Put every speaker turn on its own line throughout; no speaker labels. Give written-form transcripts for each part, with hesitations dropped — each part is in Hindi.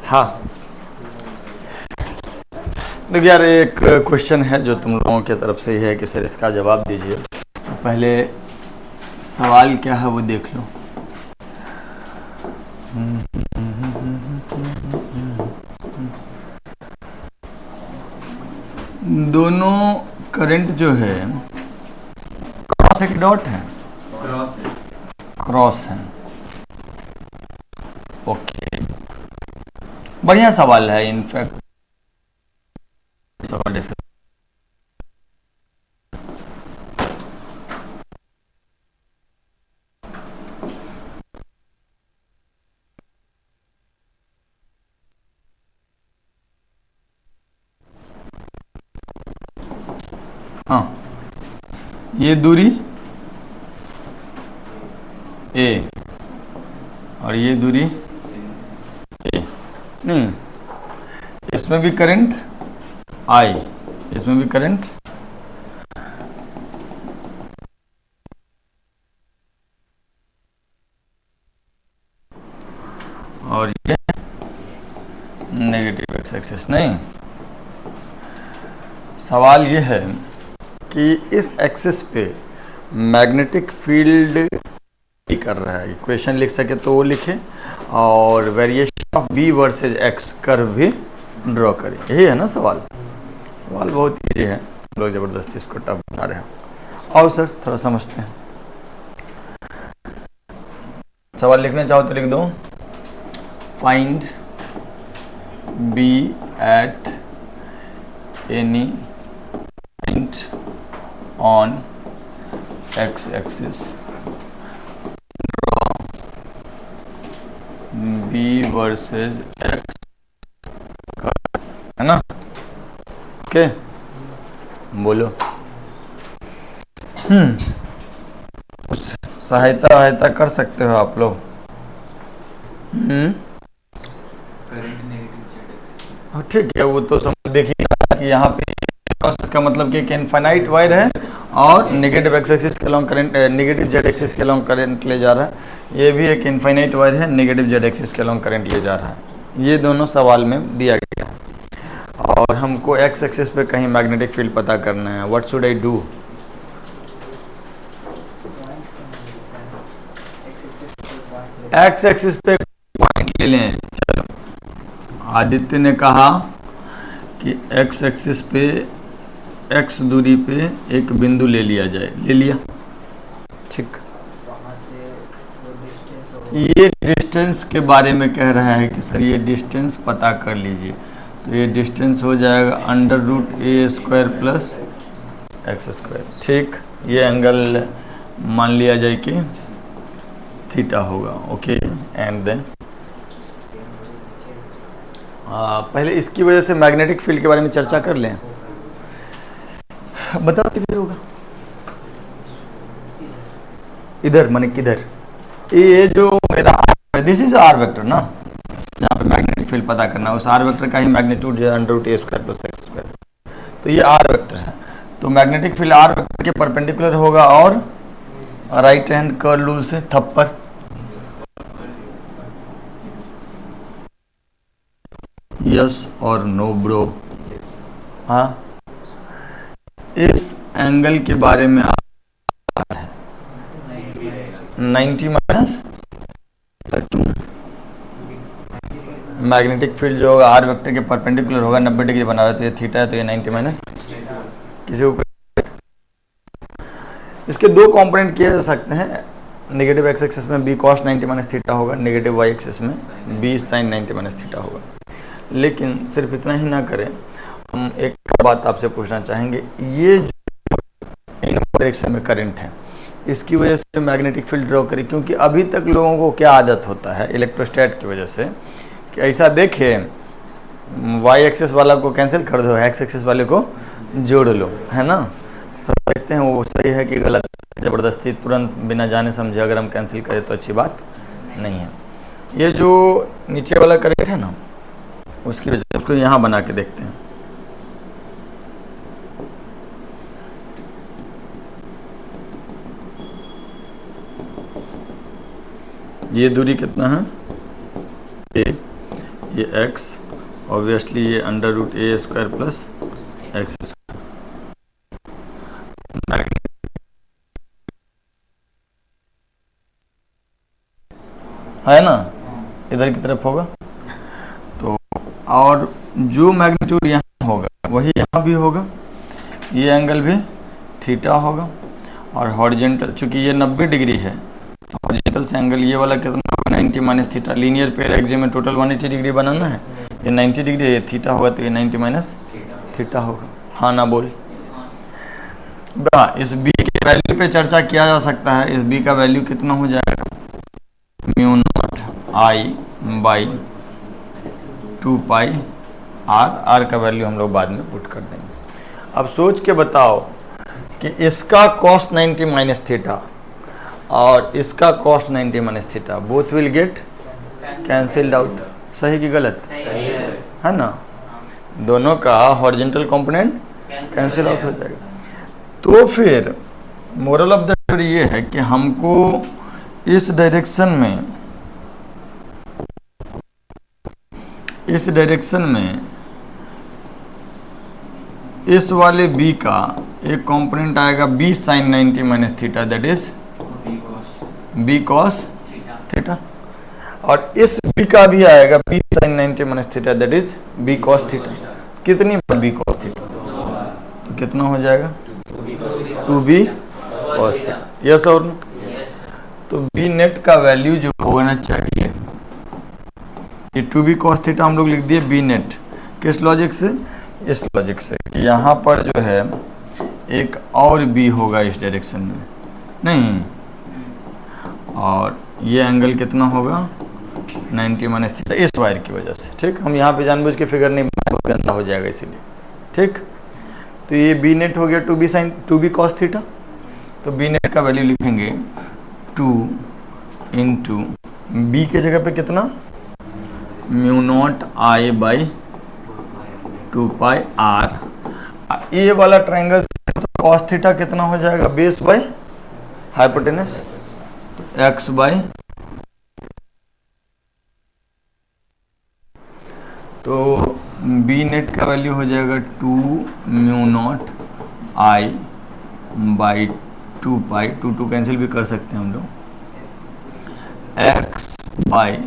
हाँ, देखिए यार, एक क्वेश्चन है जो तुम लोगों की तरफ से ही है कि सर इसका जवाब दीजिए। पहले सवाल क्या है वो देख लो। दोनों करंट जो है क्रॉस है कि डॉट है?
क्रॉस है।
क्रॉस है। ओके, बढ़िया सवाल है इनफैक्ट। सवाल डिस्कस। हाँ, ये दूरी ए और ये दूरी ए। नहीं, इसमें भी करंट आई, इसमें भी करंट और ये नेगेटिव एक्स एक्सिस। नहीं, सवाल ये है कि इस एक्सिस पे मैग्नेटिक फील्ड कर रहा है। इक्वेशन लिख सके तो वो लिखे और variation of B versus X curve भी ड्रॉ करें। यही है ना सवाल। सवाल बहुत ईजी है, लोग ज़बरदस्ती इसको टफ बना रहे हैं। आओ सर थोड़ा समझते हैं। सवाल लिखना चाहो तो लिख दो, find B at any point on X axis, B versus X, है ना? ओके, बोलो। कुछ सहायता कर सकते हो आप लोग?
Current negative Z axis.
हाँ ठीक है, वो तो समझ देखिए कि यहाँ पे का मतलब कि एक इनफाइनाइट वायर है और नेगेटिव एक्स एक्सिस के long current, negative Z axis के लॉन्ग करंट ले जा रहा है। ये भी एक इनफाइनाइट वायर है, नेगेटिव जेड एक्सिस के लॉन्ग करंट ले जा रहा है। ये दोनों सवाल में दिया गया है और हमको एक्स एक्सिस पे कहीं मैग्नेटिक फील्ड पता करना है। What should I do? X axis पे पॉइंट ले लें। चलो, आदित्य ने कहा कि एक्स एक्सिस पे एक्स दूरी पे एक बिंदु ले लिया जाए। ले लिया, ठीक। ये डिस्टेंस के बारे में कह रहा है कि सर ये डिस्टेंस पता कर लीजिए। तो ये डिस्टेंस हो जाएगा अंडर रूट ए स्क्वायर प्लस एक्स स्क्वायर। ठीक, ये एंगल मान लिया जाए कि थीटा होगा। ओके, एंड देन पहले इसकी वजह से मैग्नेटिक फील्ड के बारे में चर्चा कर लें। बताओ किधर होगा? इधर माने किधर? ये जो मेरा दिस इज आर वेक्टर ना, जहाँ पे मैग्नेटिक फील्ड पता करना है, उस आर वेक्टर का ही मैग्नीट्यूड जो है अंडर रूट ए स्क्वायर प्लस एक्स स्क्वायर। तो ये आर वेक्टर है, तो मैग्नेटिक फील्ड आर वेक्टर के परपेंडिकुलर होगा और राइट हैंड कर्ल रूल से थप्पर। यस और नो ब्रो? हाँ, इस एंगल के बारे में है 90 माइनस मैग्नेटिक फील्ड जो होगा आर वेक्टर के परपेंडिकुलर होगा, 90 डिग्री बना रहा है, तो ये थीटा है, तो ये 90 माइनस किसी को। इसके दो कंपोनेंट किए जा सकते हैं। नेगेटिव एक्स एक्सिस में बी कॉस 90 माइनस थीटा होगा, नेगेटिव वाई एक्सिस में बी साइन 90 माइनस थीटा होगा। लेकिन सिर्फ इतना ही ना करें, हम एक बात आपसे पूछना चाहेंगे। ये जो इन डायरेक्शन में करंट है, इसकी वजह से मैग्नेटिक फील्ड ड्रॉ करें, क्योंकि अभी तक लोगों को क्या आदत होता है इलेक्ट्रोस्टैट की वजह से कि ऐसा देखें, वाई एक्सिस वाला को कैंसिल कर दो, एक्स एक्सिस वाले को जोड़ लो, है ना? तो देखते हैं वो सही है कि गलत। ज़बरदस्ती तुरंत बिना जाने समझे अगर हम कैंसिल करें तो अच्छी बात नहीं है। ये जो नीचे वाला करंट है ना, उसकी वजह से उसको यहाँ बना के देखते हैं। ये दूरी कितना है? ए। ये x, ऑब्वियसली ये अंडर रूट ए स्क्वायर प्लस एक्स है ना, इधर की तरफ होगा। तो और जो मैग्नीट्यूड यहाँ होगा वही यहाँ भी होगा, ये एंगल भी थीटा होगा। और हॉरिजेंटल, चूंकि ये 90 डिग्री है तो हॉरिजेंटल से एंगल ये वाला कितना होगा, 90 minus theta. Linear pair axis में टोटल 180 डिग्री बनाना है, ये 90 डिग्री है, ये थीटा होगा तो ये 90 माइनस थीटा होगा। हाँ ना बोल। इस b के वैल्यू पे चर्चा किया जा सकता है। इस b का वैल्यू कितना हो जाएगा, mu not I by 2 pi r का वैल्यू हम लोग बाद में पुट कर देंगे। अब सोच के बताओ कि इसका कॉस्ट 90 माइनस थीटा और इसका cost 90 minus theta, both will get cancelled out. सही कि गलत?
सही
है ना, दोनों का हॉरिजेंटल कंपोनेंट कैंसिल आउट हो जाएगा। तो फिर मोरल ऑफ द स्टोरी ये है कि हमको इस डायरेक्शन में इस वाले b का एक कंपोनेंट आएगा b sine 90 minus theta, that is b cos theta, और इस b का भी आएगा b sine 90 minus theta, that is b cos theta. कितनी बार b cos थीटा, तो कितना हो जाएगा 2b cos थीटा। यस और नो? तो b नेट का वैल्यू जो होना चाहिए, ये 2b cos थीटा हम लोग लिख दिए b नेट। किस लॉजिक से? इस लॉजिक से कि यहाँ पर जो है एक और b होगा इस डायरेक्शन में, नहीं, और ये एंगल कितना होगा 90 माइनस थीटा इस वायर की वजह से। ठीक, हम यहाँ पे जानबूझ के फिगर नहीं बनाए, गंदा हो जाएगा इसीलिए। ठीक, तो ये b नेट हो गया 2b cos थीटा। तो b नेट का वैल्यू लिखेंगे 2 इंटू b के जगह पे कितना, mu naught I by 2 pi r। ये वाला ट्रायंगल तो कॉस थीटा कितना हो जाएगा, बेस बाई हाइपोटेनस, तो x बाई, तो b नेट का वैल्यू हो जाएगा 2 mu naught I by 2 pi, 2 cancel भी कर सकते हैं हम लोग, x बाई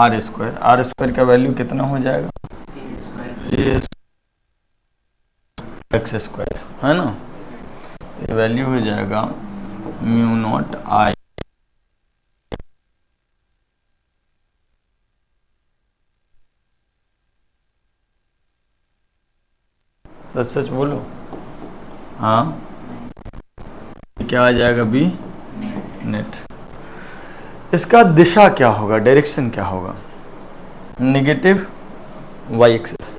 r स्क्वायर का वैल्यू कितना हो जाएगा, एक्स स्क्वायर, है ना। ये वैल्यू हो जाएगा म्यू नॉट आई सच बोलो, हाँ, क्या आ जाएगा b नेट। इसका दिशा क्या होगा, डायरेक्शन क्या होगा, नेगेटिव y एक्सिस।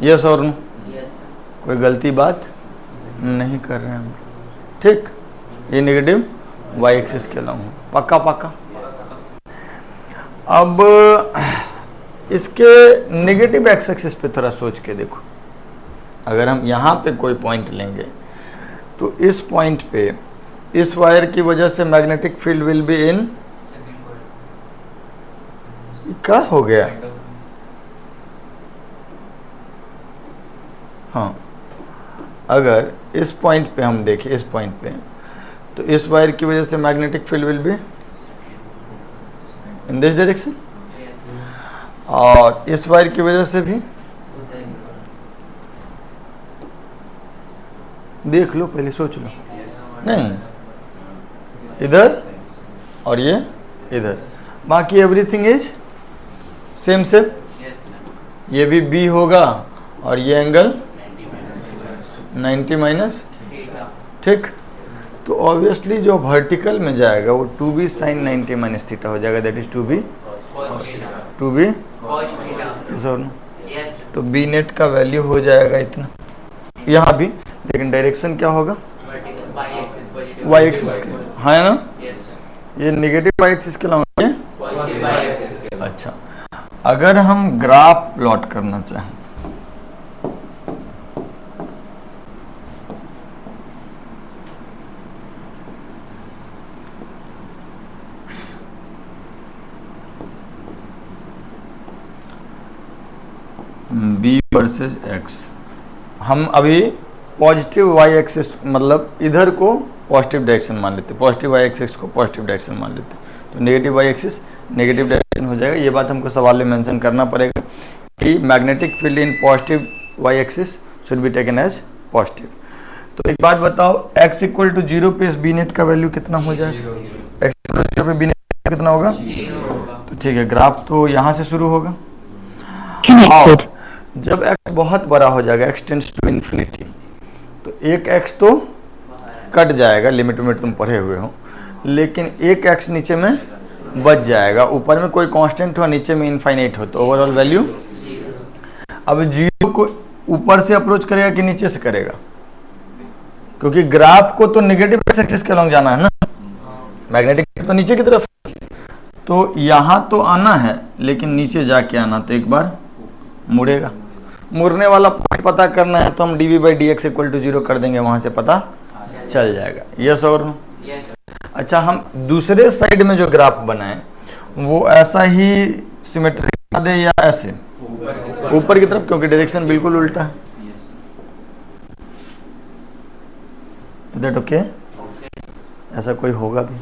यस और नो? कोई गलती बात नहीं कर रहे हैं हम, ठीक। ये नेगेटिव y एक्सिस के अलावा पक्का पक्का। अब इसके नेगेटिव x एक्सिस पे थोड़ा सोच के देखो। अगर हम यहाँ पे कोई पॉइंट लेंगे तो इस पॉइंट पे इस वायर की वजह से magnetic field will be in, क्या हो गया, हाँ, अगर इस पॉइंट पे हम देखें, इस पॉइंट पे, तो इस वायर की वजह से magnetic field will be in this direction, और इस वायर की वजह से भी, देख लो पहले, सोच लो, नहीं, इधर और ये इधर, बाकी एवरीथिंग इज सेम सेम। ये भी b होगा और ये एंगल 90 माइनस, ठीक। तो ऑब्वियसली जो वर्टिकल में जाएगा वो 2b साइन 90 माइनस थीटा हो जाएगा, दैट इज 2b तो b नेट का वैल्यू हो जाएगा इतना यहाँ भी, लेकिन डायरेक्शन क्या होगा, y एक्सिस, है ना। ये नेगेटिव y एक्सिस के अलावा, अच्छा, अगर हम ग्राफ प्लॉट करना चाहें, बी वर्सेस एक्स। हम अभी पॉजिटिव वाई एक्सिस मतलब इधर को पॉजिटिव डायरेक्शन मान लेते, पॉजिटिव वाई एक्सिस को पॉजिटिव डायरेक्शन मान लेते, तो negative Y axis negative direction हो जाएगा। ये बात हमको सवाल में मेंशन करना पड़ेगा कि magnetic field in positive Y axis should be taken as positive. तो एक बात बताओ, x इक्वल टू 0 पे इस बी नेट का वैल्यू कितना हो जाएगा? x इक्वल टू 0 पे बी नेट कितना होगा? तो ठीक है, ग्राफ तो यहाँ से शुरू होगा और जब x बहुत बड़ा हो जाएगा, x टेंड्स टू इन्फिनिटी, तो एक x तो कट जाएगा, लिमिट में तुम पढ़े हुए हो, लेकिन एक x नीचे में बच जाएगा। ऊपर में कोई कांस्टेंट हो, नीचे में इनफाइनाइट हो, तो ओवरऑल वैल्यू। अब 0 को ऊपर से अप्रोच करेगा कि नीचे से करेगा? क्योंकि ग्राफ को तो नेगेटिव एक्सिस के अलॉन्ग जाना है ना, मैग्नेटिक तो नीचे की तरफ, तो यहाँ तो आना है लेकिन नीचे जाके आना, तो एक बार मुड़ेगा। मुड़ने वाला पॉइंट पता करना है तो हम dv/dx इक्वल टू 0 कर देंगे, वहां से पता चल जाएगा। यस और नो? अच्छा, हम दूसरे साइड में जो ग्राफ बनाए वो ऐसा ही सिमेट्रिक बना दे या ऐसे ऊपर की तरफ, क्योंकि डायरेक्शन बिल्कुल उल्टा है। That okay? ऐसा कोई होगा भी?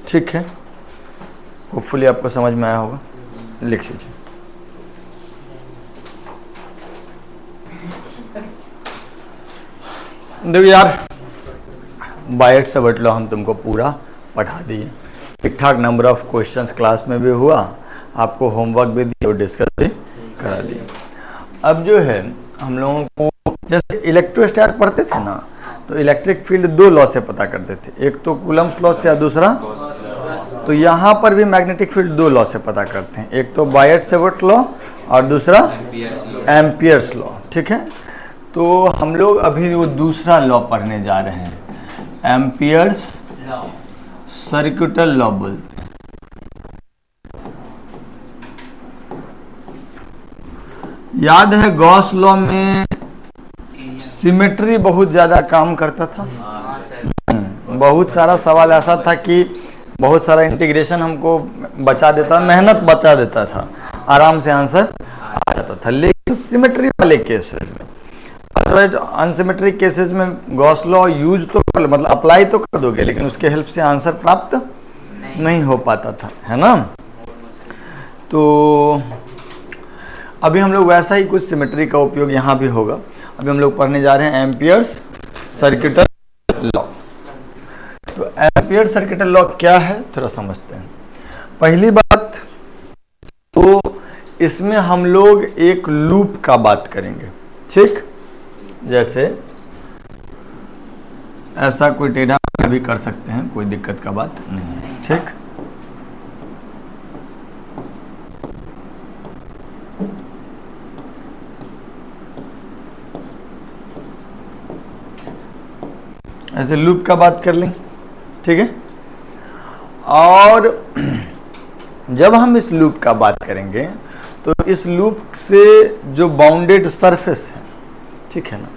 ठीक है, होपफुली आपको समझ में आया होगा। लिख लीजिए। देखो यार, बाइट से बट लो, हम तुमको पूरा पढ़ा दिए, ठीक ठाक नंबर ऑफ क्वेश्चंस क्लास में भी हुआ, आपको होमवर्क भी दिया और डिस्कस भी करा दिया। अब जो है हम लोगों को जैसे इलेक्ट्रोस्टैट पढ़ते थे ना, तो इलेक्ट्रिक फील्ड 2 लॉ से पता करते थे, एक तो कूलम्स लॉ से या दूसरा, तो यहाँ पर भी मैग्नेटिक फील्ड 2 लॉ से पता करते हैं, एक तो बायट-सेवर्ट लॉ और दूसरा एम्पियर्स लॉ। ठीक है, तो हम लोग अभी वो दूसरा लॉ पढ़ने जा रहे हैं, एम्पियर्स सर्किटल लॉ बोलते हैं। याद है गॉस लॉ में सिमेट्री बहुत ज्यादा काम करता था, बहुत सारा सवाल ऐसा था कि बहुत सारा इंटीग्रेशन हमको बचा देता, मेहनत बचा देता था, आराम से आंसर आ जाता था। लेकिन सिमेट्री वाले केसेस में, अदरवाइज अनसिमेट्रिक केसेस में गॉस लॉ यूज तो मतलब अप्लाई तो कर दोगे, लेकिन उसके हेल्प से आंसर प्राप्त नहीं हो पाता था, है ना। तो अभी हम लोग वैसा ही कुछ सिमेट्री का उपयोग यहाँ भी होगा। अभी हम लोग पढ़ने जा रहे हैं एम्पियर्स सर्किटल लॉ। तो एम्पियर सर्किटल लॉ क्या है थोड़ा समझते हैं। पहली बात तो इसमें हम लोग एक लूप का बात करेंगे, ठीक, जैसे ऐसा कोई टेढ़ा भी कर सकते हैं, कोई दिक्कत का बात नहीं है, ठीक। ऐसे लूप का बात कर लें, ठीक है। और जब हम इस लूप का बात करेंगे तो इस लूप से जो बाउंडेड सरफेस है, ठीक है ना,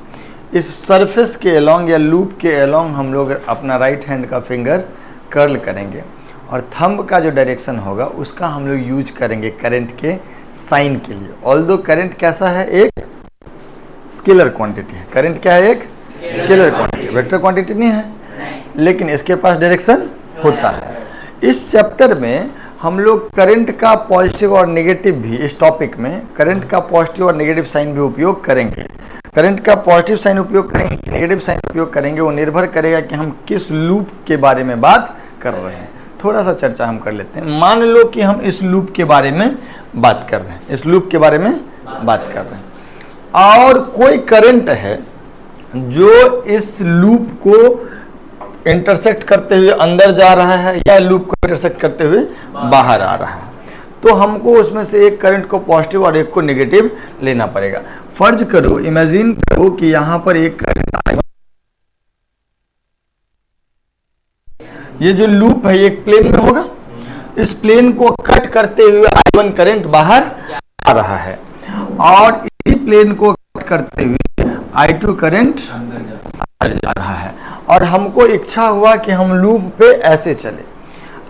इस सरफेस के अलोंग या लूप के अलोंग हम लोग अपना राइट हैंड का फिंगर कर्ल करेंगे और थंब का जो डायरेक्शन होगा उसका हम लोग यूज करेंगे करंट के साइन के लिए। ऑल्दो करंट कैसा है, एक स्केलर क्वांटिटी है। करंट क्या है, एक स्केलर क्वांटिटी, वेक्टर क्वांटिटी नहीं है, लेकिन इसके पास डायरेक्शन होता है। इस चैप्टर में हम लोग करंट का पॉजिटिव और नेगेटिव भी, इस टॉपिक में करंट का पॉजिटिव और नेगेटिव साइन भी उपयोग करेंगे। करंट का पॉजिटिव साइन उपयोग करेंगे, नेगेटिव साइन उपयोग करेंगे, वो निर्भर करेगा कि हम किस लूप के बारे में बात कर रहे हैं। थोड़ा सा चर्चा हम कर लेते हैं। मान लो कि हम इस लूप के बारे में बात कर रहे हैं, इस लूप के बारे में बात कर रहे हैं और कोई करंट है जो इस लूप को इंटरसेक्ट करते हुए अंदर जा रहा है या लूप को इंटरसेक्ट करते हुए बाहर आ रहा है, तो हमको उसमें से एक करंट को पॉजिटिव और एक को नेगेटिव लेना पड़ेगा। फर्ज करो, इमेजिन करो कि यहां पर एक करंट I1, ये जो लूप है एक प्लेन में होगा, इस प्लेन को कट करते हुए I1 करंट बाहर आ रहा है और इसी प्लेन को कट करते हुए I2 करंट अंदर जा रहा है। और हमको इच्छा हुआ कि हम लूप पे ऐसे चले।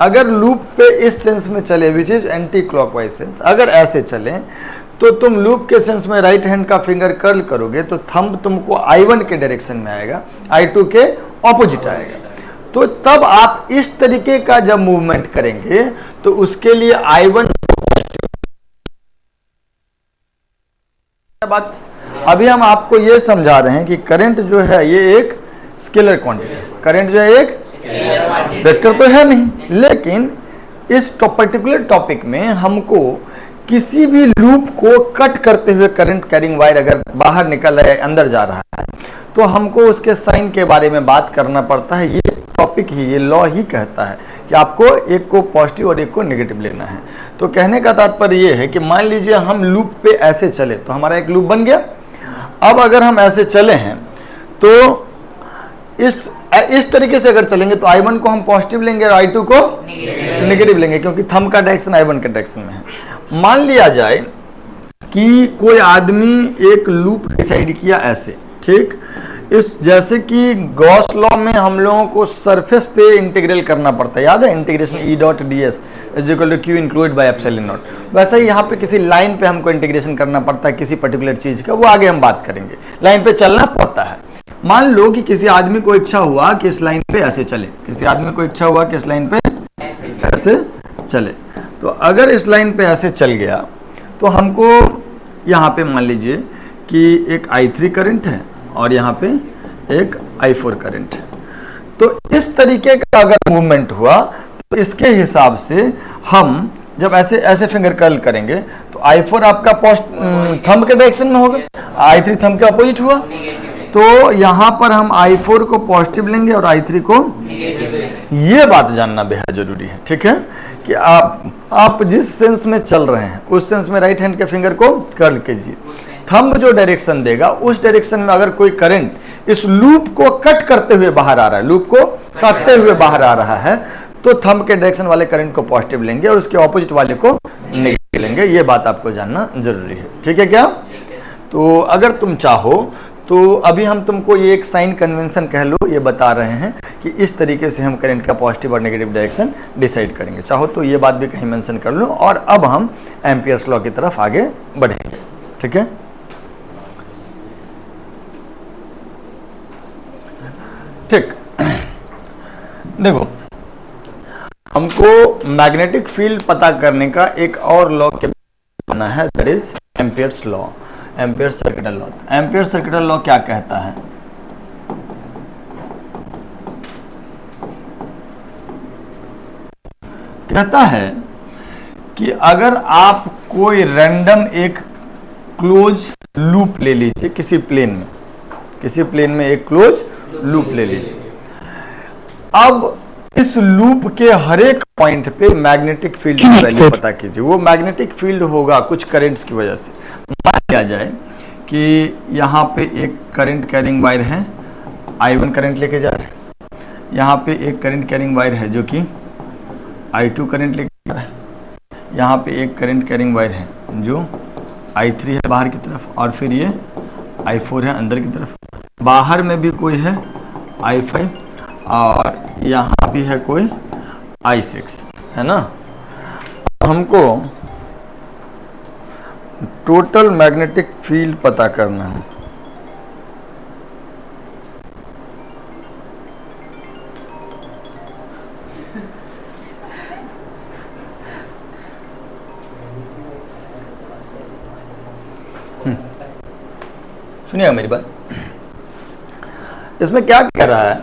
अगर लूप पे इस सेंस में चले which is anti clockwise sense, अगर ऐसे चले तो तुम लूप के सेंस में राइट हैंड का फिंगर कर्ल करोगे तो थंब तुमको I1 के डायरेक्शन में आएगा, I2 के ऑपोजिट आएगा। तो तब आप इस तरीके का जब मूवमेंट करेंगे तो उसके लिए I1 बात। अभी हम आपको ये समझा रहे हैं कि करंट जो है ये एक स्केलर क्वांटिटी है, करंट जो है एक वेक्टर तो है नहीं, लेकिन इस पर्टिकुलर टॉपिक में हमको किसी भी लूप को कट करते हुए करंट कैरिंग वायर अगर बाहर निकल रहा है, अंदर जा रहा है, तो हमको उसके साइन के बारे में बात करना पड़ता है। ये टॉपिक ही, ये लॉ ही कहता है कि आपको एक को पॉजिटिव और एक को नेगेटिव लेना है। तो कहने का तात्पर्य ये है कि मान लीजिए हम लूप पे ऐसे चले तो हमारा एक लूप बन गया। अब अगर हम ऐसे चले हैं तो इस तरीके से अगर चलेंगे तो I1 को हम पॉजिटिव लेंगे और I2 को नेगेटिव लेंगे, क्योंकि थंब का डायरेक्शन I1 के डायरेक्शन में है। मान लिया जाए कि कोई आदमी एक लूप डिसाइड किया ऐसे, ठीक, इस जैसे कि गॉस लॉ में हम लोगों को सरफेस पे इंटीग्रल करना पड़ता है, याद है, integration E.ds is equal to Q included by epsilon nought. वैसे ही यहाँ पे किसी लाइन पे हमको इंटीग्रेशन करना पड़ता है किसी पर्टिकुलर चीज का, वो आगे हम बात करेंगे। लाइन पे चलना पड़ता है। मान लो कि किसी आदमी को इच्छा हुआ कि इस लाइन पे ऐसे चले, किसी आदमी को इच्छा हुआ कि इस लाइन पे ऐसे चले, तो अगर इस लाइन पे ऐसे चल गया तो हमको यहाँ पे मान लीजिए कि एक I3 करंट है और यहाँ पे एक I4 करंट है। तो इस तरीके का अगर मूवमेंट हुआ तो इसके हिसाब से हम जब ऐसे ऐसे फिंगर कर्ल करेंगे तो I4 आपका थंब के डायरेक्शन में होगा, I3 थंब के अपोजिट हुआ। तो यहाँ पर हम I4 को पॉजिटिव लेंगे और I3 को, ये बात जानना बेहद जरूरी है, ठीक है, कि आप जिस सेंस में चल रहे हैं उस सेंस में राइट हैंड के फिंगर को कर्ल कीजिए। थंब जो डायरेक्शन देगा उस डायरेक्शन में अगर कोई करंट इस लूप को कट करते हुए बाहर आ रहा है, लूप को काटते हुए बाहर आ रहा है, तो थंब के डायरेक्शन वाले करंट को पॉजिटिव लेंगे और उसके ऑपोजिट वाले को नेगेटिव लेंगे। ये बात आपको जानना जरूरी है, ठीक है क्या। तो अगर तुम चाहो तो अभी हम तुमको ये एक साइन कन्वेंशन कह लो, ये बता रहे हैं कि इस तरीके से हम करंट का पॉजिटिव और नेगेटिव डायरेक्शन डिसाइड करेंगे। चाहो तो ये बात भी कहीं मेंशन कर लो। और अब हम एम्पियर्स लॉ की तरफ आगे बढ़ेंगे, ठीक है। ठीक, देखो हमको मैग्नेटिक फील्ड पता करने का एक और लॉ के बना है, that is Ampere's law, ampere circuital law. Ampere circuital law क्या कहता है? कहता है कि अगर आप कोई रैंडम एक क्लोज लूप ले लीजिए किसी प्लेन में एक क्लोज लूप ले लीजिए। अब इस लूप के हर एक पॉइंट पे मैग्नेटिक फील्ड की वैल्यू पता कीजिए। वो मैग्नेटिक फील्ड होगा कुछ करंट्स की वजह से। मान लिया जाए कि यहाँ पे एक करंट कैरिंग वायर है, I1 करंट लेके जा रहा है। यहाँ पे एक करंट कैरिंग वायर है जो कि I2 करंट लेके जा रहा है। यहाँ पे एक करंट कैरिंग वायर है जो I3 है बाहर की तरफ, और फिर ये I4 है अंदर की तरफ। बाहर में भी कोई है I5 और यहाँ भी है कोई I6, है ना। हमको टोटल मैग्नेटिक फील्ड पता करना है। सुनिएगा मेरी बात। इसमें क्या कह रहा है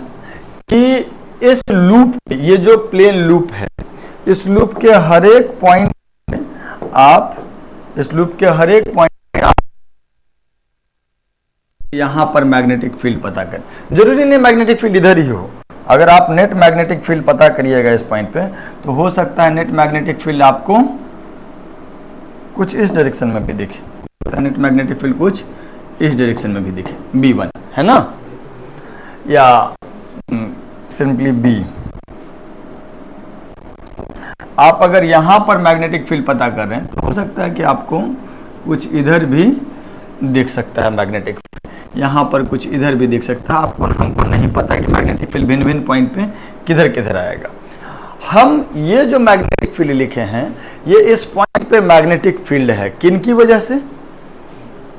कि इस लूप, ये जो प्लेन लूप है, इस लूप के हर एक पॉइंट में आप यहां पर मैग्नेटिक फील्ड पता करें। जरूरी नहीं मैग्नेटिक फील्ड इधर ही हो। अगर आप नेट मैग्नेटिक फील्ड पता करिएगा इस पॉइंट पे, तो हो सकता है नेट मैग्नेटिक फील्ड आपको कुछ इस डायरेक्शन में भी दिखे। नेट मैग्नेटिक फील्ड कुछ इस डायरेक्शन में भी दिखे, B1, है ना, या सिंपली B। आप अगर यहां पर मैग्नेटिक फील्ड पता कर रहे हैं तो हो सकता है कि आपको कुछ इधर भी दिख सकता है मैग्नेटिक फील्ड, यहां पर कुछ इधर भी दिख सकता है। हमको नहीं पता कि मैग्नेटिक फील्ड भिन्न भिन्न पॉइंट पे किधर किधर आएगा। हम ये जो मैग्नेटिक फील्ड लिखे हैं ये इस पॉइंट पे मैग्नेटिक फील्ड है, किन की वजह से?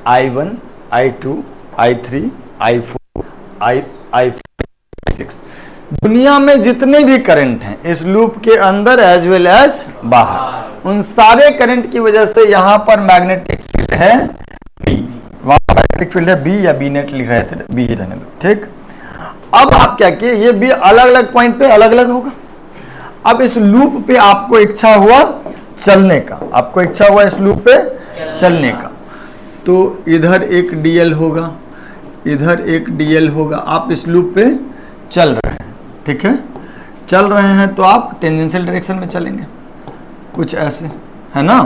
I1, I2, I3, I4, I5, दुनिया में जितने भी करंट हैं इस लूप के अंदर एज वेल एज बाहर, उन सारे करंट की वजह से यहां पर मैग्नेटिक फील्ड है B। वहां मैग्नेटिक फील्ड है B या B नेट लिख रहे थे, B ही रहने दो, ठीक। अब आप क्या किए, ये B अलग अलग पॉइंट पे अलग अलग होगा। अब इस लूप पे आपको इच्छा हुआ चलने का, आपको इच्छा हुआ इस लूप पे चलने का, तो इधर एक DL होगा, इधर एक DL होगा, आप इस लूप पे चल रहे हैं, ठीक है। चल रहे हैं तो आप टेंजेंशियल डायरेक्शन में चलेंगे, कुछ ऐसे, है ना।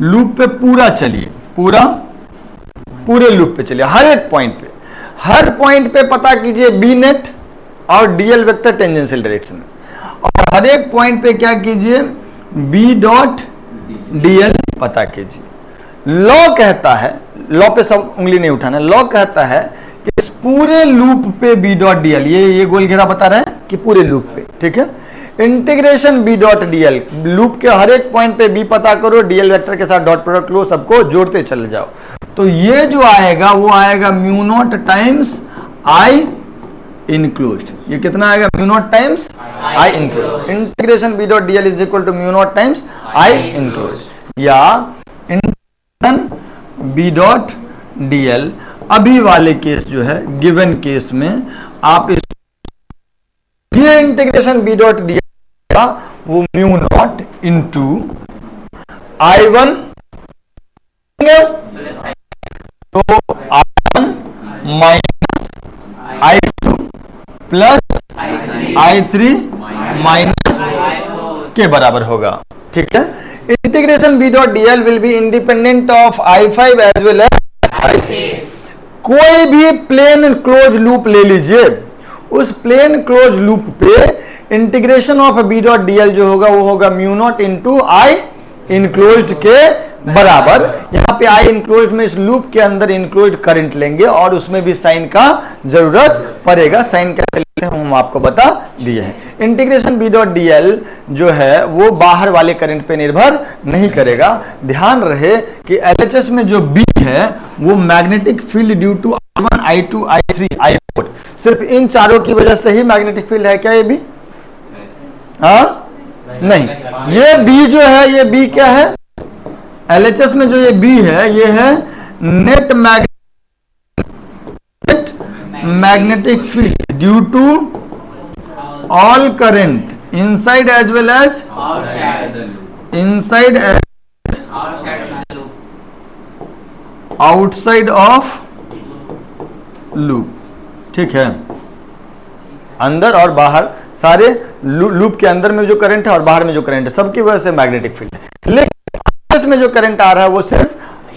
लूप पे पूरा चलिए, पूरे लूप पे चलिए, हर एक पॉइंट पे, हर पॉइंट पे पता कीजिए B नेट और DL वेक्टर टेंजेंशियल डायरेक्शन में, और हर एक पॉइंट पे क्या कीजिए, B डॉट DL पता कीजिए। लॉ कहता है, लॉ पे सब उंगली नहीं उठाना, लॉ कहता है कि इस पूरे लूप पे B डॉट DL, ये गोल घेरा बता रहा है कि पूरे लूप पे, ठीक है। Integration B dot DL, loop के हर एक पॉइंट पे B पता करो, DL वेक्टर के साथ डॉट प्रोडक्ट लो, सबको जोड़ते चले जाओ, तो ये जो आएगा वो आएगा mu nought times I enclosed. ये कितना आएगा? Mu nought times I enclosed. Integration B dot DL is equal to mu nought times I enclosed, या B डॉट DL। अभी वाले केस जो है, गिवन केस में आप इस ये इंटीग्रेशन B डॉट DL का वो म्यू नॉट इंटू I1, तो I1 minus I2 plus I3 minus के बराबर होगा, ठीक है। Integration B dot DL will be independent of I5 as well as I6। कोई भी प्लेन क्लोज लूप ले लीजिए, उस प्लेन क्लोज लूप पे integration of B dot DL जो होगा वो होगा mu not into I enclosed के बराबर। यहाँ पे I इनक्लोज्ड में इस लूप के अंदर इनक्लोज्ड करंट लेंगे और उसमें भी साइन का जरूरत पड़ेगा। साइन कैसे लेते हैं हम आपको बता दिए हैं। इंटीग्रेशन B डॉट DL जो है वो बाहर वाले करंट पे निर्भर नहीं करेगा। ध्यान रहे कि LHS में जो B है वो magnetic field due to I1, I2, I3, I4, सिर्फ इन चारों की वजह से ही मैग्नेटिक फील्ड है क्या ये B? हाँ नहीं, ये B जो है, ये B क्या है? LHS में जो ये B है ये है net magnetic field due to all current inside as well as inside as outside of loop, ठीक है। अंदर और बाहर सारे लूप के अंदर में जो करंट है और बाहर में जो करंट है सबकी वजह से मैग्नेटिक फील्ड है। लेकिन इसमें जो करंट आ रहा है वो सिर्फ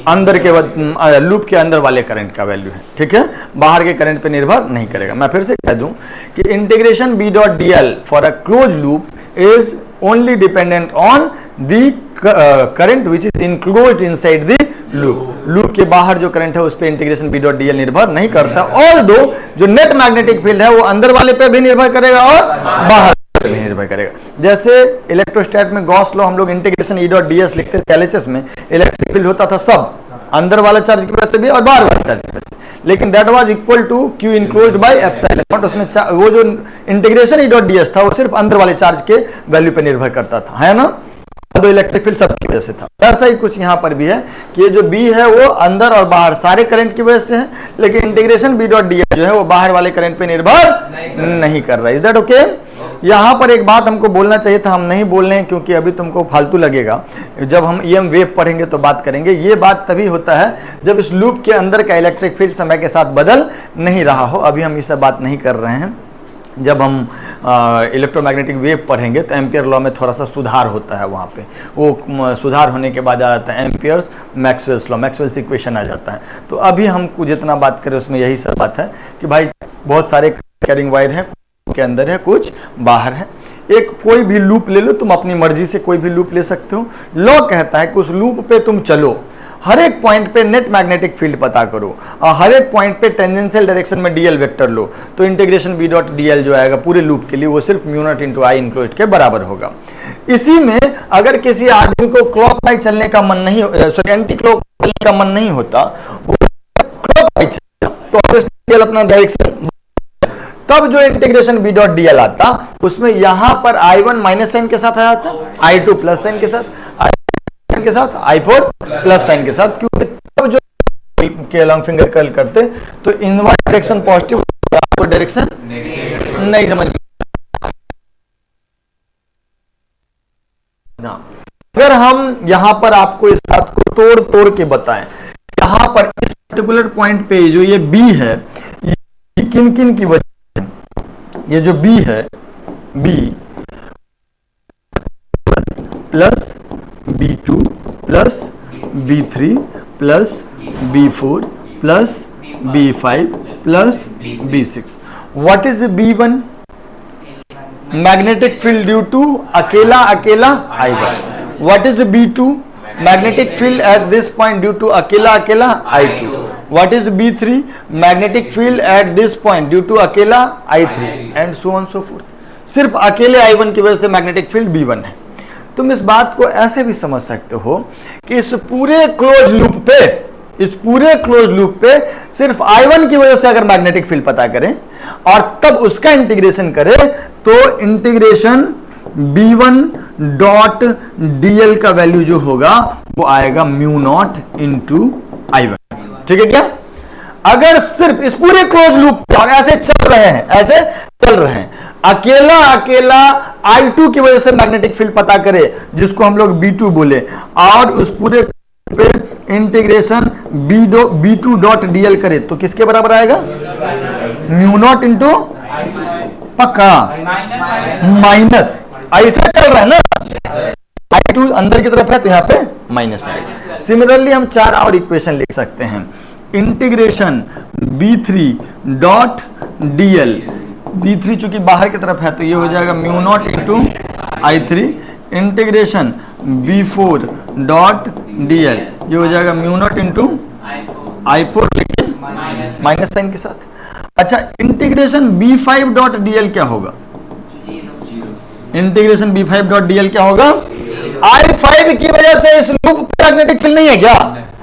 अंदर के लूप के अंदर वाले करंट का वैल्यू है, ठीक है, बाहर के करंट पे निर्भर नहीं करेगा। मैं फिर से कह दूं कि integration B dot DL for a close loop is only dependent on the current which is enclosed inside the loop. Loop के बाहर जो करंट है उस पे इंटीग्रेशन B डॉट DL निर्भर नहीं करता। और जो नेट मैग्नेटिक फील्ड है वो अंदर वाले पे भी निर्भर करेगा और बाहर पे भी निर्भर करेगा। जैसे इलेक्ट्रोस्टैट में गॉस लॉ हम लोग इंटीग्रेशन E डॉट DS लिखते थे, LHS में इलेक्ट्रिक फील्ड होता था सब अंदर वाला चार्ज की वजह से भी और बाहर वाले चार्ज की वजह से, लेकिन that was equal to Q enclosed by epsilon nought. उसमें वो जो इंटीग्रेशन E डॉट DS था वो सिर्फ अंदर वाले चार्ज के वैल्यू पे निर्भर करता था, है ना। तो इलेक्ट्रिक फील्ड सबकी वजह से था। ऐसा ही कुछ यहाँ पर भी है कि ये जो B है वो अंदर और बाहर सारे करंट की वजह से है, लेकिन इंटीग्रेशन B डॉट DL जो है वो बाहर वाले करंट पे निर्भर नहीं कर रहा है। Is that okay? यहाँ पर एक बात हमको बोलना चाहिए था, हम नहीं बोल रहे हैं क्योंकि अभी तुमको फालतू लगेगा। जब हम EM वेव पढ़ेंगे तो बात करेंगे। ये बात तभी होता है जब इस लूप के अंदर का इलेक्ट्रिक फील्ड समय के साथ बदल नहीं रहा हो। अभी हम ये सब बात नहीं कर रहे हैं। जब हम इलेक्ट्रोमैग्नेटिक वेव पढ़ेंगे तो एम्पियर लॉ में थोड़ा सा सुधार होता है, वहाँ पे वो सुधार होने के बाद आ जाता है Ampere's Maxwell's law, Maxwell's equation आ जाता है। तो अभी हमको जितना बात करें उसमें यही सब बात है कि भाई बहुत सारे कैरिंग वायर हैं, के अंदर है कुछ बाहर है। एक कोई भी लूप ले लो, तुम अपनी मर्जी से कोई भी लूप ले सकते हो। लॉ कहता है कि उस लूप पे तुम चलो, हर एक पॉइंट पे नेट मैग्नेटिक फील्ड पता करो और हर एक पॉइंट पे टेंजेंशियल डायरेक्शन में डीएल वेक्टर लो, तो integration B dot D L जो आएगा पूरे लूप के लिए वो सिर्फ mu not into I enclosed के बराबर होगा। इसी में अगर किसी आदमी को क्लॉकवाइज चलने का मन नहीं, सॉरी एंटी क्लॉक चलने का मन नहीं होता, वो क्लॉकवाइज चलता तो डीएल अपना डायरेक्शन, तब जो integration B dot D L आता उसमें यहां पर I1 माइनस साइन के साथ आ जाता, I2 प्लस साइन के साथ, के साथ I4 प्लस साइन के साथ, क्योंकि तब जो के लॉन्ग फिंगर कर्ल करते तो inward direction positive, outward direction नहीं समझ। अगर हम यहां पर आपको इस बात को तोड़ तोड़ के बताएं, यहां पर इस पर्टिकुलर पॉइंट पे जो ये बी है, ये किन किन की वजह से, ये जो बी है, B plus B2 plus B3 plus B4 plus B5 plus B6। What is B1? Magnetic field due to अकेला अकेला I1। What is B2? Magnetic field at this point due to अकेला अकेला I2। What is B3? Magnetic field at this point due to अकेला I3 and so on so forth. सिर्फ अकेले I1 की वजह से मैग्नेटिक फील्ड B1 है। तुम इस बात को ऐसे भी समझ सकते हो कि इस पूरे क्लोज लूप पे सिर्फ I1 की वजह से अगर मैग्नेटिक फील्ड पता करें और तब उसका इंटीग्रेशन करें तो इंटीग्रेशन B1 डॉट DL का वैल्यू जो होगा वो आएगा म्यू नॉट इंटू I1। ठीक है क्या? अगर सिर्फ इस पूरे क्लोज लूप पे और ऐसे चल रहे हैं अकेला अकेला I2 की वजह से मैग्नेटिक फील्ड पता करे, जिसको हम लोग B2 बोले, और उस पूरे पे इंटीग्रेशन B2 डॉट DL करे तो किसके बराबर आएगा? म्यू नॉट इंटू पक्का माइनस, ऐसा चल रहा है ना, I2 अंदर की तरफ है तो यहाँ पे माइनस आएगा। सिमिलरली हम चार और इक्वेशन लिख सकते हैं। Integration B3 dot DL, B3 चूंकि बाहर की तरफ है तो ये हो जाएगा mu not into I3। Integration B4 dot DL, ये हो जाएगा म्यू नॉट इंटू I4 लेकिन माइनस साइन के साथ। अच्छा, इंटीग्रेशन B5 डॉट DL क्या होगा? इंटीग्रेशन B5 डॉट DL क्या होगा? I5 की वजह से इस लूप पर मैग्नेटिक फील्ड नहीं है क्या?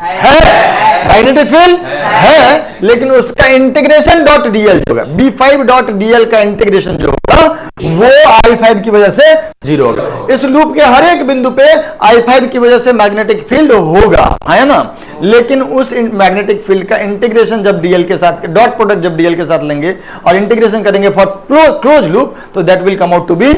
है, मैग्नेटिक फील्ड है, लेकिन उसका इंटीग्रेशन डॉट डीएल जो होगा, B5 डॉट DL का इंटीग्रेशन जो होगा वो I5 की वजह से 0 होगा। इस लूप के हर एक बिंदु पे I5 की वजह से मैग्नेटिक फील्ड होगा, है ना, लेकिन उस मैग्नेटिक फील्ड का इंटीग्रेशन जब DL के साथ, डॉट प्रोडक्ट जब DL के साथ लेंगे और इंटीग्रेशन करेंगे फॉर क्लोज लूप तो that will come out to be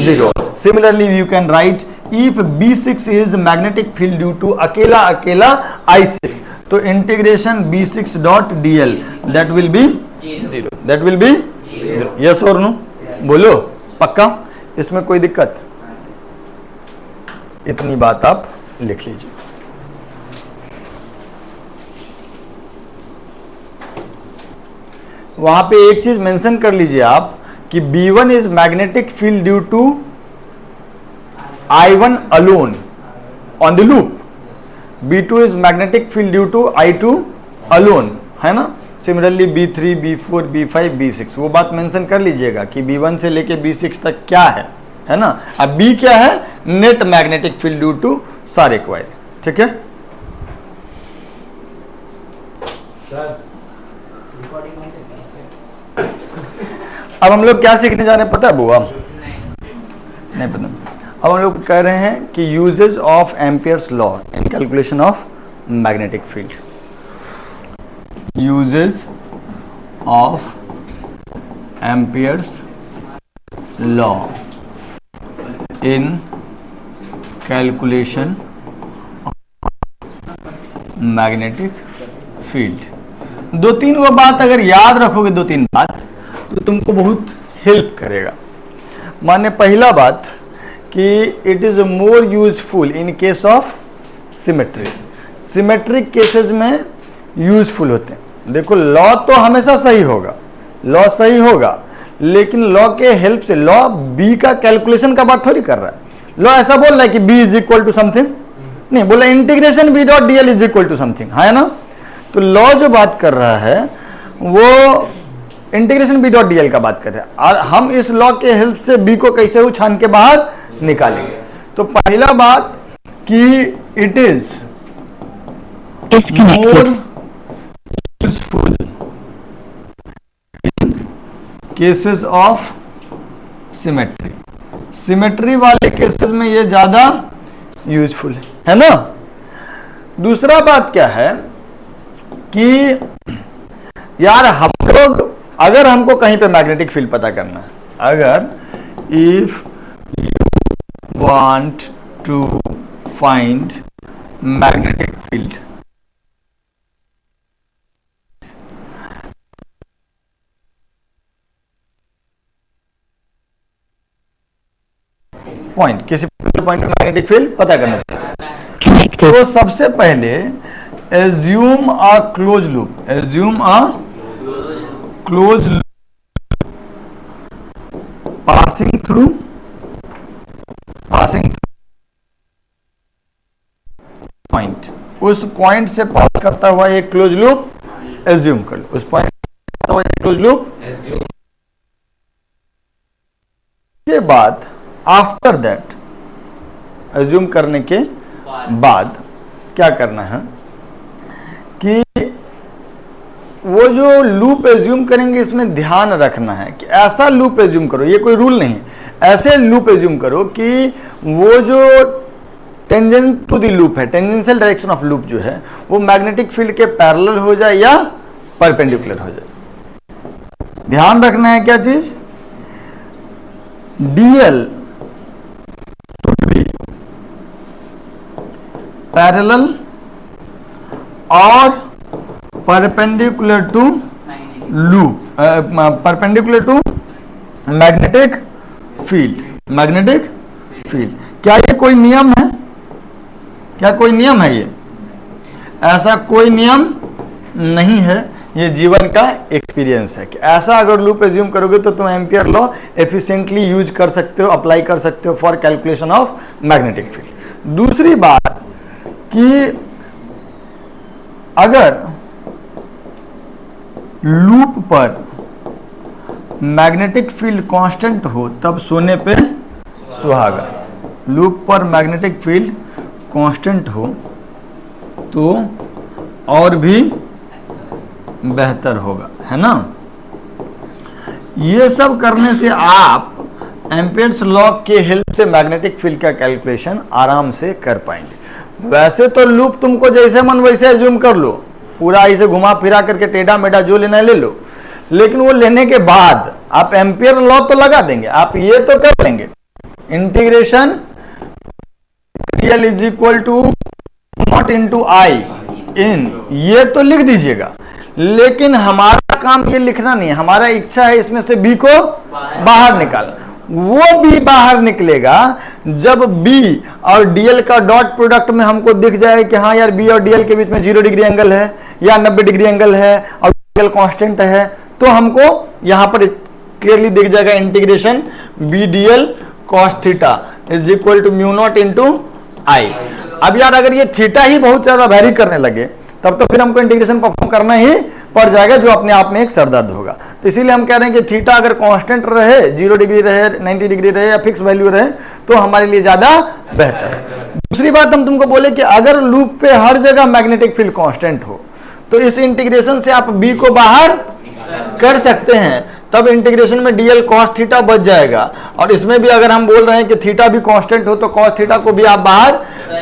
0। Similarly you can write if B6 is magnetic field due to अकेला अकेला I6, तो integration B6 dot DL that will be 0, that will be 0। yes और नो बोलो, पक्का? इसमें कोई दिक्कत? इतनी बात आप लिख लीजिए। वहां पे एक चीज मेंशन कर लीजिए आप कि B1 is magnetic field due to I1 alone on the loop, B2 is magnetic field due to I2 alone, है ना। Similarly B3, B4, B5, B6 वो बात मेंशन कर लीजिएगा कि B1 से लेके B6 तक क्या है ना। अब B क्या है? Net magnetic field due to सारे क्वाइल। ठीक है, अब हम लोग क्या सीखने जा रहे हैं पता है बुआ? नहीं पता। अब हम लोग कह रहे हैं कि usage of Ampere's law in calculation of magnetic field. Usage of Ampere's law in calculation magnetic field. दो तीन वो बात अगर याद रखोगे, दो तीन बात, तो तुमको बहुत हेल्प करेगा। माने पहला बात कि it is more useful in case of symmetry. Symmetric cases में यूजफुल होते हैं। देखो लॉ तो हमेशा सही होगा, लॉ सही होगा, लेकिन लॉ के हेल्प से, लॉ बी का कैलकुलेशन का बात थोड़ी कर रहा है। लॉ ऐसा बोल रहा है कि B is equal to something, नहीं, बोला integration B dot DL is equal to something, है ना। तो लॉ जो बात कर रहा है वो इंटीग्रेशन बी डॉट डीएल का बात कर रहा है, और हम इस लॉ के हेल्प से बी को कैसे उछान के बाहर निकालेंगे। तो पहला बात कि it is more useful in cases of symmetry, symmetry वाले केसेस में ये ज्यादा यूजफुल है ना। दूसरा बात क्या है कि यार हम लोग, अगर हमको कहीं पे मैग्नेटिक फील्ड पता करना है, अगर if you want to find magnetic field, point, किसी पॉइंट में मैग्नेटिक फील्ड पता करना चाहिए, तो सबसे पहले assume a close loop, assume a close loop passing through point, उस पॉइंट से पास करता हुआ एक क्लोज लूप एज्यूम कर लो, उस पॉइंट से करता हुआ एक क्लोज लूप। के बाद आफ्टर दैट, एज्यूम करने के बाद क्या करना है कि वो जो लूप एज्यूम करेंगे इसमें ध्यान रखना है कि ऐसा लूप एज्यूम करो, ये कोई रूल नहीं, ऐसे लूप एज्यूम करो कि वो जो टेंजेंट टू द लूप है, टेंजेंशियल डायरेक्शन ऑफ लूप जो है वो मैग्नेटिक फील्ड के पैरेलल हो जाए या परपेंडिकुलर हो जाए। ध्यान रखना है क्या चीज, डीएल पैरेलल और perpendicular to loop, perpendicular to magnetic field, magnetic field. क्या ये कोई नियम है, क्या कोई नियम है? ये ऐसा कोई नियम नहीं है, ये जीवन का एक्सपीरियंस है कि ऐसा अगर लूप एज्यूम करोगे तो तुम एम्पियर लॉ एफिशिएंटली यूज कर सकते हो, अप्लाई कर सकते हो for calculation of magnetic field. दूसरी बात कि अगर लूप पर मैग्नेटिक फील्ड कांस्टेंट हो तब सोने पे सुहागा, लूप पर मैग्नेटिक फील्ड कांस्टेंट हो तो और भी बेहतर होगा, है ना। ये सब करने से आप एम्पियर्स लॉ के हेल्प से मैग्नेटिक फील्ड का कैलकुलेशन आराम से कर पाएंगे। वैसे तो लूप तुमको जैसे मन वैसे एज्यूम कर लो, पूरा ऐसे घुमा फिरा करके टेढ़ा मेढ़ा जो लेना है ले लो, लेकिन वो लेने के बाद आप एम्पियर लॉ तो लगा देंगे, आप ये तो कर लेंगे integration real is equal to naught into I in, ये तो लिख दीजिएगा। लेकिन हमारा काम ये लिखना नहीं है, हमारा इच्छा है इसमें से बी को बाहर निकालना। वो बी बाहर निकलेगा जब बी और डीएल का डॉट प्रोडक्ट में हमको दिख जाए कि हाँ यार बी और डीएल के बीच में 0 डिग्री एंगल है या 90 डिग्री एंगल है और डीएल कांस्टेंट है, तो हमको यहां पर क्लियरली दिख जाएगा integration B d l cos theta is equal to mu not into I. अब यार अगर ये थीटा ही बहुत ज्यादा वैरी करने लगे तब तो फिर हमको इंटीग्रेशन परफॉर्म करना ही पड़ जाएगा, जो अपने आप में एक सरदर्द होगा। तो इसीलिए हम कह रहे हैं कि थीटा अगर कांस्टेंट रहे, 0 डिग्री रहे, 90 डिग्री रहे या फिक्स वैल्यू रहे तो हमारे लिए ज्यादा बेहतर है। दूसरी बात हम तुमको बोले कि अगर लूप पे हर जगह मैग्नेटिक फील्ड कांस्टेंट हो तो इस इंटीग्रेशन से आप बी को बाहर कर सकते हैं, तब इंटीग्रेशन में डीएल कॉस थीटा बच जाएगा। और इसमें भी अगर हम बोल रहे हैं कि थीटा भी कांस्टेंट हो तो कॉस थीटा को भी आप बाहर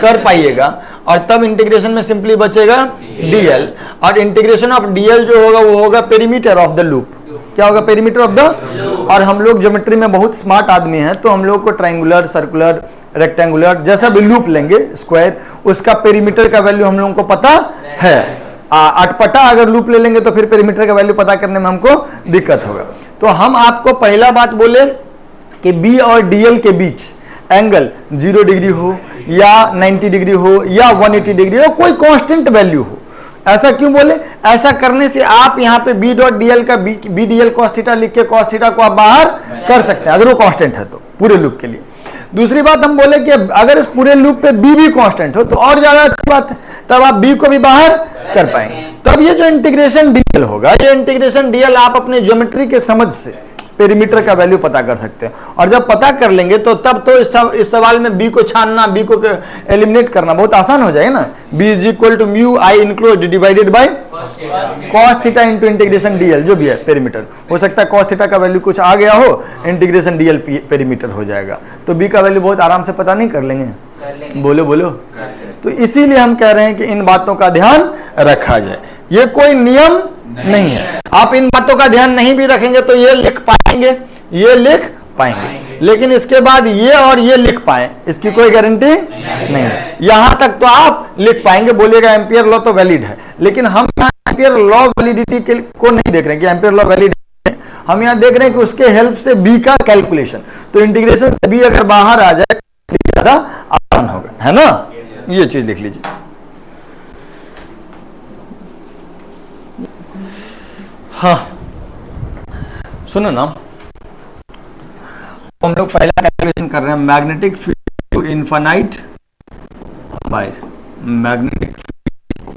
कर पाइएगा, और तब इंटीग्रेशन में सिंपली बचेगा डीएल, और इंटीग्रेशन ऑफ डीएल जो होगा वो होगा पेरीमीटर ऑफ द लूप। क्या होगा? Perimeter of the. और हम लोग ज्योमेट्री में बहुत स्मार्ट आदमी हैं तो हम लोग को ट्रायंगुलर, सर्कुलर, रेक्टेंगुलर जैसा भी लूप लेंगे स्क्वायर, उसका पेरीमीटर का वैल्यू हम लोगों को पता है। अटपटा अगर लूप ले लेंगे तो फिर पेरीमीटर का वैल्यू पता करने में हमको दिक्कत होगा। तो हम आपको पहला बात बोले कि बी और डीएल के बीच एंगल 0 डिग्री हो या 90 डिग्री हो या 180 डिग्री हो, कोई कांस्टेंट वैल्यू हो। ऐसा क्यों बोले? ऐसा करने से आप यहाँ पे बी डॉट डीएल का बी डीएल कॉस थीटा लिख के कॉस थीटा को आप बाहर कर सकते हैं अगर वो कांस्टेंट है तो पूरे लूप के लिए। दूसरी बात हम बोले कि अगर इस पूरे लूप पे बी भी कांस्टेंट हो तो और ज्यादा अच्छी बात है, तब आप बी को भी बाहर कर पाएंगे। तब ये जो इंटीग्रेशन डीएल होगा, ये इंटीग्रेशन डीएल आप अपने ज्योमेट्री के समझ से पेरीमीटर का वैल्यू पता कर सकते हैं, और जब पता कर लेंगे तो तब तो इस सवाल में बी को छानना, बी को एलिमिनेट करना बहुत आसान हो जाएगा ना। B is equal to mu I enclose divided by cos theta into integration DL, जो भी है पेरीमीटर। हो सकता है कॉस थीटा का वैल्यू कुछ आ गया हो, इंटीग्रेशन डीएल पेरीमीटर हो जाएगा, तो बी का वैल्यू बहुत आराम से पता नहीं कर लेंगे। बोलो बोलो। तो इसीलिए हम कह रहे हैं कि इन बातों का ध्यान रखा जाए, ये कोई नियम नहीं है। आप इन बातों का ध्यान नहीं भी रखेंगे तो ये लिख पाएंगे, ये लिख पाएंगे, लेकिन इसके बाद ये और ये लिख पाए इसकी कोई गारंटी नहीं है। यहां तक तो आप लिख पाएंगे, बोलिएगा एम्पियर लॉ तो वैलिड है, लेकिन हम एम्पियर लॉ वैलिडिटी को नहीं देख रहे हैं कि एम्पियर लॉ वैलिड है, हम यहां देख रहे हैं कि उसके हेल्प से बी का कैलकुलेशन, तो इंटीग्रेशन से बी अगर बाहर आ जाए ज्यादा आसान होगा, है ना। ये चीज लिख लीजिए। हाँ सुनो ना, हम लोग पहला कैलकुलेशन कर रहे हैं magnetic field to infinite wire, magnetic field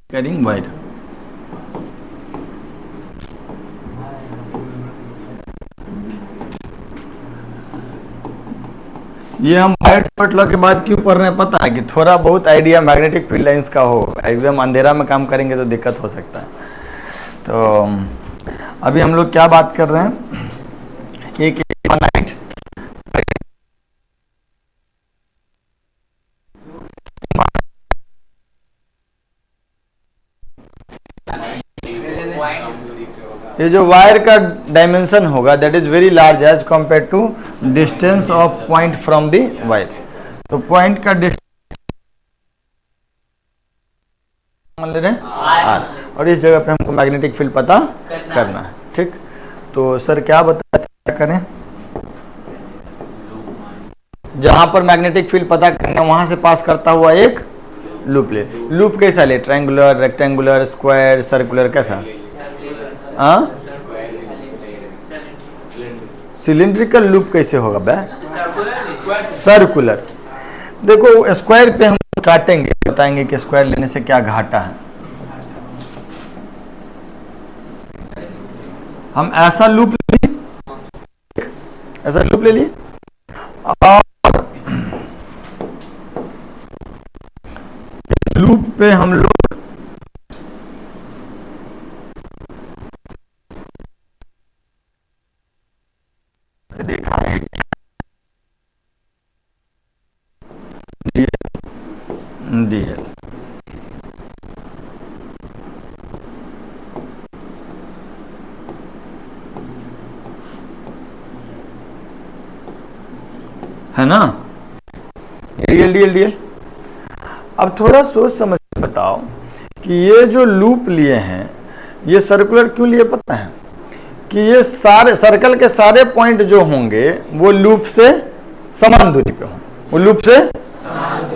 carrying wire. ये हम वायर शॉर्ट लॉ के बाद क्यों पढ़ रहे हैं पता है, कि थोड़ा बहुत आइडिया मैग्नेटिक फील्ड लाइंस का हो, एकदम अंधेरा में काम करेंगे तो दिक्कत हो सकता है। तो अभी हम लोग क्या बात कर रहे हैं कि इनफाइनाइट ये जो वायर का डायमेंशन होगा that is very large as compare to distance of point from the wire. तो पॉइंट का डिस्टेंस मान ले रहे हैं आर, और इस जगह पे हमको मैग्नेटिक फील्ड पता करना है, ठीक। तो सर क्या बताते क्या करें, जहां पर मैग्नेटिक फील्ड पता करना वहां से पास करता हुआ एक लूप ले। लूप कैसा ले, ट्रायंगुलर, रेक्टेंगुलर, स्क्वायर, सर्कुलर, कैसा? सिलिंड्रिकल लूप कैसे होगा बे? सर्कुलर। देखो स्क्वायर पे हम काटेंगे, बताएंगे कि स्क्वायर लेने से क्या घाटा है। हम ऐसा लूप ले लिए, ऐसा लूप ले लिए, और लूप पे हम लोग देखा है डीएल, है ना, डीएल डीएल डीएल। अब थोड़ा सोच समझ बताओ कि ये जो लूप लिए हैं ये सर्कुलर क्यों लिए पता है, कि ये सारे सर्कल के सारे पॉइंट जो होंगे वो लूप से समान दूरी पे हों, वो लूप से,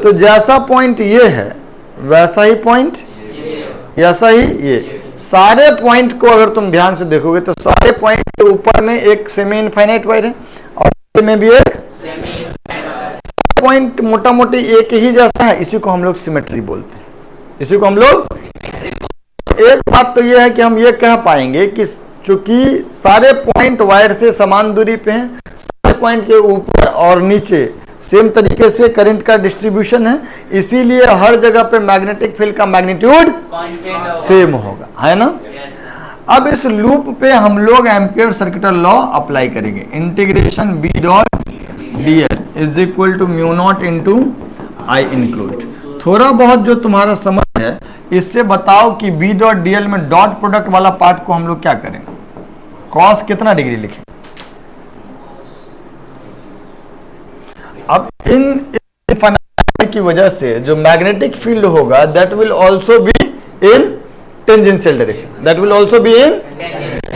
तो जैसा पॉइंट ये है वैसा ही पॉइंट, ऐसा ही ये, सारे पॉइंट को अगर तुम ध्यान से देखोगे तो सारे पॉइंट के ऊपर में एक सेमी इनफाइनाइट वायर है और में भी एक पॉइंट मोटा मोटी एक ही जैसा है, इसी को हम लोग सिमेट्री बोलते हैं, इसी को हम लोग। एक बात तो ये है कि हम ये कह पाएंगे कि चूंकि सारे पॉइंट वायर से समान दूरी पे हैं, सारे पॉइंट के ऊपर और नीचे सेम तरीके से करंट का डिस्ट्रीब्यूशन है, इसीलिए हर जगह पे मैग्नेटिक फील्ड का मैग्नीट्यूड सेम होगा, है ना। अब इस लूप पे हम लोग एम्पियर सर्किटल लॉ अप्लाई करेंगे, integration B dot DL is equal to mu not into I include. थोड़ा बहुत जो तुम्हारा समझ है इससे बताओ कि बी डॉट डीएल में डॉट प्रोडक्ट वाला पार्ट को हम लोग क्या करें, कॉस कितना डिग्री लिखें। अब इन की वजह से जो मैग्नेटिक फील्ड होगा that will also be in tangential direction, that will also be in,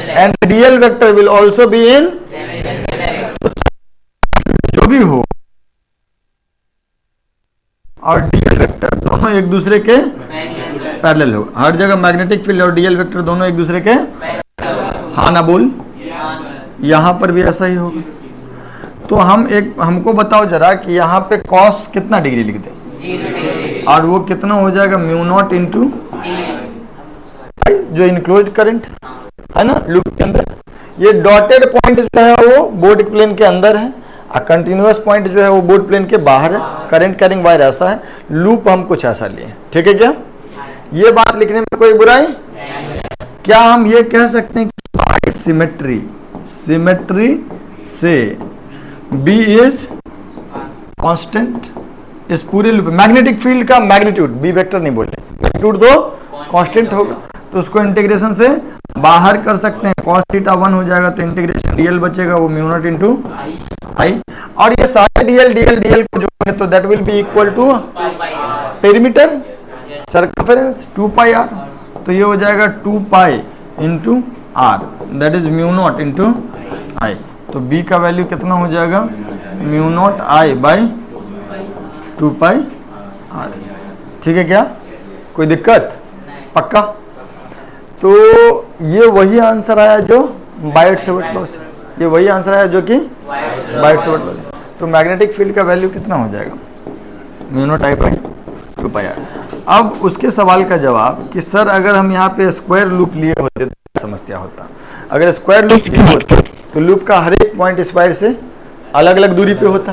and DL vector will also be in, जो भी हो, और डीएल वेक्टर दोनों एक दूसरे के पैरेलल होगा। हर जगह मैग्नेटिक फील्ड और डीएल वेक्टर दोनों एक दूसरे के, हाँ ना बोल, यहां पर भी ऐसा ही होगा। तो हमको बताओ जरा कि यहाँ पे कॉस कितना डिग्री लिख दें, और वो कितना हो जाएगा म्यू नॉट इंटू जो इनक्लोज करंट है ना लूप के अंदर। ये डॉटेड पॉइंट जो है वो बोर्ड प्लेन के अंदर है, और कंटिन्यूअस पॉइंट जो है वो बोर्ड प्लेन के बाहर है। करंट कैरिंग वायर ऐसा है, लूप हम कुछ ऐसा लिए, ठीक है क्या? ये बात लिखने में कोई बुराई? क्या हम ये कह सकते हैं कि सिमेट्री से बी इज कांस्टेंट? इस पूरे लूप मैग्नेटिक फील्ड का मैग्नीट्यूड, बी वेक्टर नहीं बोले, मैग्नीट्यूड दो कांस्टेंट होगा, तो उसको इंटीग्रेशन से बाहर कर सकते हैं। cos थीटा 1 हो जाएगा तो इंटीग्रेशन dl बचेगा, वो म्यू नॉट इंटू आई, और ये सारे dl को जो है तो that will be equal to perimeter circumference 2 pi r, तो ये हो जाएगा 2 pi into r, that is mu not into I. तो b का वैल्यू कितना हो जाएगा? Mu not I by 2 pi r. ठीक है क्या? कोई दिक्कत? पक्का? तो ये वही आंसर आया जो बायट-सेवर्ट लॉ से, ये वही आंसर आया जो कि बायट-सेवर्ट लॉ से। तो मैग्नेटिक फील्ड का वैल्यू कितना हो जाएगा? Mu not I by 2 pi R. अब उसके सवाल का जवाब कि सर अगर हम यहाँ पे स्क्वायर लूप लिए होते तो समस्या होता। अगर स्क्वायर लूप लिए होते तो लूप का हर एक पॉइंट स्क्वायर से अलग अलग दूरी पे होता,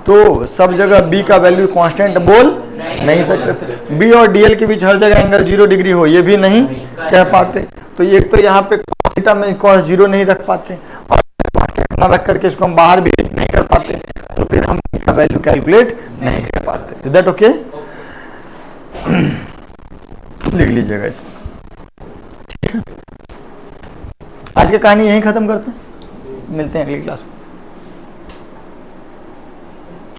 तो सब जगह b का वैल्यू कांस्टेंट बोल नहीं सकते थे। b और dl के बीच हर जगह एंगल 0 डिग्री हो, ये भी नहीं कह पाते। तो एक तो यहाँ पे थीटा में cos 0 नहीं रख पाते, और कांस्टेंट ना रख करके इसको हम बाहर भी नहीं कर पाते, तो फिर हम b का वैल्यू कैलकुलेट नहीं कर पाते। Is that okay? लिख लीजिएगा इसको, ठीक है? आज की कहानी यहीं खत्म करते हैं, मिलते हैं अगली क्लास में।